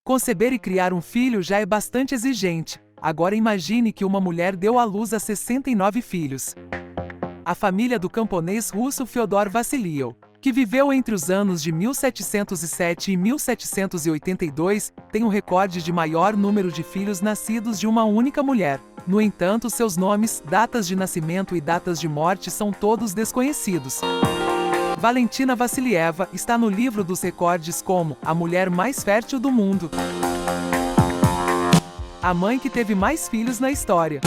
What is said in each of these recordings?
Conceber e criar um filho já é bastante exigente. Agora imagine que uma mulher deu à luz a 69 filhos. A família do camponês russo Fyodor Vassiliev, que viveu entre os anos de 1707 e 1782, tem o recorde de maior número de filhos nascidos de uma única mulher. No entanto, seus nomes, datas de nascimento e datas de morte são todos desconhecidos. Valentina Vassilieva está no livro dos recordes como a mulher mais fértil do mundo. A mãe que teve mais filhos na história.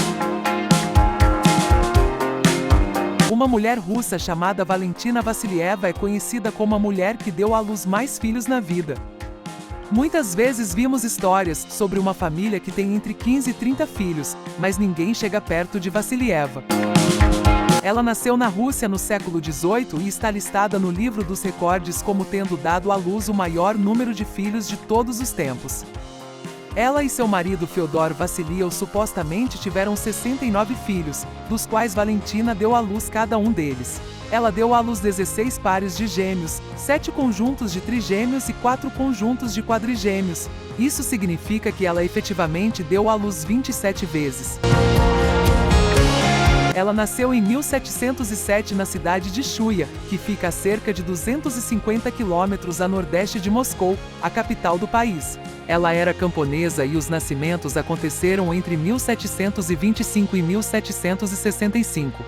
Uma mulher russa chamada Valentina Vassilieva é conhecida como a mulher que deu à luz mais filhos na vida. Muitas vezes vimos histórias sobre uma família que tem entre 15 e 30 filhos, mas ninguém chega perto de Vassilieva. Ela nasceu na Rússia no século XVIII e está listada no livro dos recordes como tendo dado à luz o maior número de filhos de todos os tempos. Ela e seu marido Fyodor Vassiliev supostamente tiveram 69 filhos, dos quais Valentina deu à luz cada um deles. Ela deu à luz 16 pares de gêmeos, 7 conjuntos de trigêmeos e 4 conjuntos de quadrigêmeos. Isso significa que ela efetivamente deu à luz 27 vezes. Ela nasceu em 1707 na cidade de Chuia, que fica a cerca de 250 quilômetros a nordeste de Moscou, a capital do país. Ela era camponesa e os nascimentos aconteceram entre 1725 e 1765.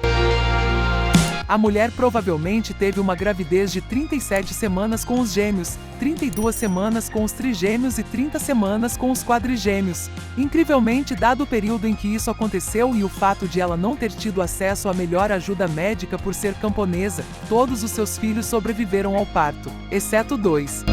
A mulher provavelmente teve uma gravidez de 37 semanas com os gêmeos, 32 semanas com os trigêmeos e 30 semanas com os quadrigêmeos. Incrivelmente, dado o período em que isso aconteceu e o fato de ela não ter tido acesso à melhor ajuda médica por ser camponesa, todos os seus filhos sobreviveram ao parto, exceto 2.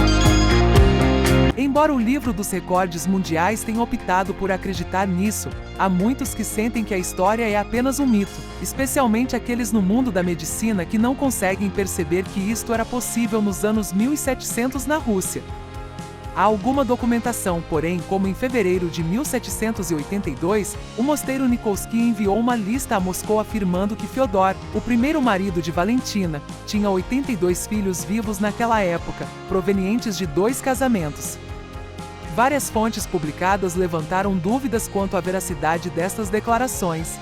Embora o livro dos recordes mundiais tenha optado por acreditar nisso, há muitos que sentem que a história é apenas um mito, especialmente aqueles no mundo da medicina que não conseguem perceber que isto era possível nos anos 1700 na Rússia. Há alguma documentação, porém, como em fevereiro de 1782, o mosteiro Nikolsky enviou uma lista a Moscou afirmando que Fyodor, o primeiro marido de Valentina, tinha 82 filhos vivos naquela época, provenientes de 2 casamentos. Várias fontes publicadas levantaram dúvidas quanto à veracidade destas declarações.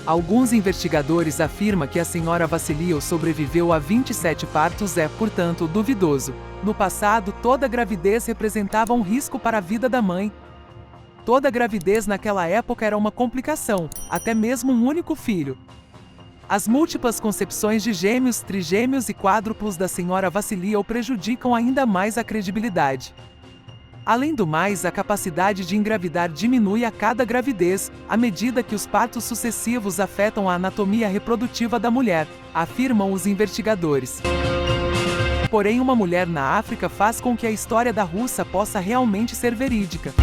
Alguns investigadores afirmam que a senhora Vassiliev sobreviveu a 27 partos portanto, duvidoso. No passado, toda gravidez representava um risco para a vida da mãe. Toda gravidez naquela época era uma complicação, até mesmo um único filho. As múltiplas concepções de gêmeos, trigêmeos e quádruplos da senhora Vassiliev prejudicam ainda mais a credibilidade. Além do mais, a capacidade de engravidar diminui a cada gravidez, à medida que os partos sucessivos afetam a anatomia reprodutiva da mulher, afirmam os investigadores. Porém, uma mulher na África faz com que a história da russa possa realmente ser verídica.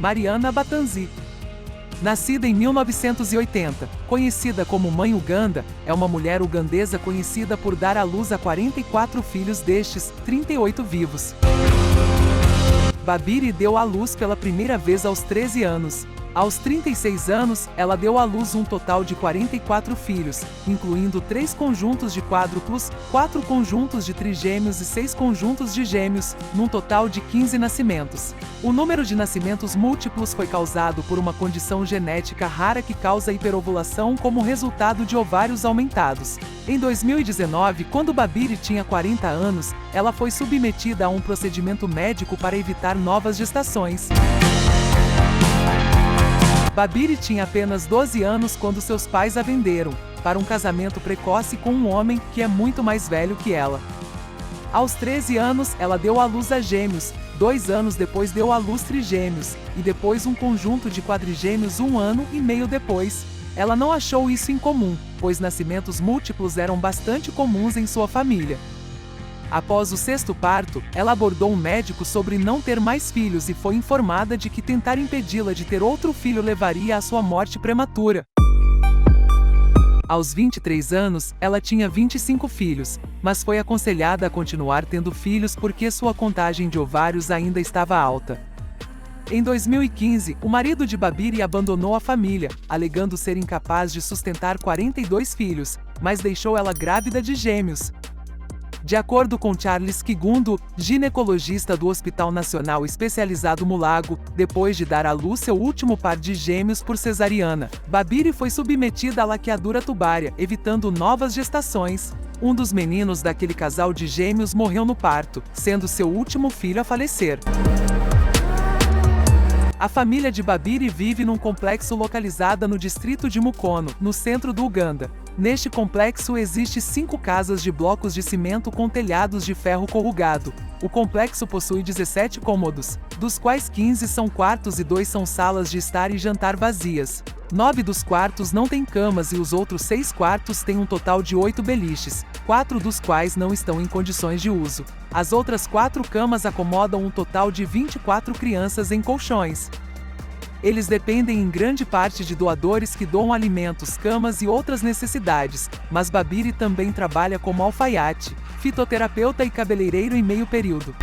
Mariana Batanzi. Nascida em 1980, conhecida como Mãe Uganda, é uma mulher ugandesa conhecida por dar à luz a 44 filhos destes, 38 vivos. Babiri deu à luz pela primeira vez aos 13 anos. Aos 36 anos, ela deu à luz um total de 44 filhos, incluindo 3 conjuntos de quádruplos, 4 conjuntos de trigêmeos e 6 conjuntos de gêmeos, num total de 15 nascimentos. O número de nascimentos múltiplos foi causado por uma condição genética rara que causa hiperovulação como resultado de ovários aumentados. Em 2019, quando Babiri tinha 40 anos, ela foi submetida a um procedimento médico para evitar novas gestações. Babiri tinha apenas 12 anos quando seus pais a venderam, para um casamento precoce com um homem que é muito mais velho que ela. Aos 13 anos, ela deu à luz a gêmeos, 2 anos depois deu à luz trigêmeos, e depois um conjunto de quadrigêmeos 1 ano e meio depois. Ela não achou isso incomum, pois nascimentos múltiplos eram bastante comuns em sua família. Após o 6º parto, ela abordou um médico sobre não ter mais filhos e foi informada de que tentar impedi-la de ter outro filho levaria à sua morte prematura. Aos 23 anos, ela tinha 25 filhos, mas foi aconselhada a continuar tendo filhos porque sua contagem de ovários ainda estava alta. Em 2015, o marido de Babiri abandonou a família, alegando ser incapaz de sustentar 42 filhos, mas deixou ela grávida de gêmeos. De acordo com Charles Kigundo, ginecologista do Hospital Nacional Especializado Mulago, depois de dar à luz seu último par de gêmeos por cesariana, Babiri foi submetida à laqueadura tubária, evitando novas gestações. Um dos meninos daquele casal de gêmeos morreu no parto, sendo seu último filho a falecer. A família de Babiri vive num complexo localizado no distrito de Mukono, no centro do Uganda. Neste complexo existe 5 casas de blocos de cimento com telhados de ferro corrugado. O complexo possui 17 cômodos, dos quais 15 são quartos e 2 são salas de estar e jantar vazias. 9 dos quartos não têm camas e os outros 6 quartos têm um total de 8 beliches, 4 dos quais não estão em condições de uso. As outras 4 camas acomodam um total de 24 crianças em colchões. Eles dependem em grande parte de doadores que doam alimentos, camas e outras necessidades, mas Babiri também trabalha como alfaiate, fitoterapeuta e cabeleireiro em meio período.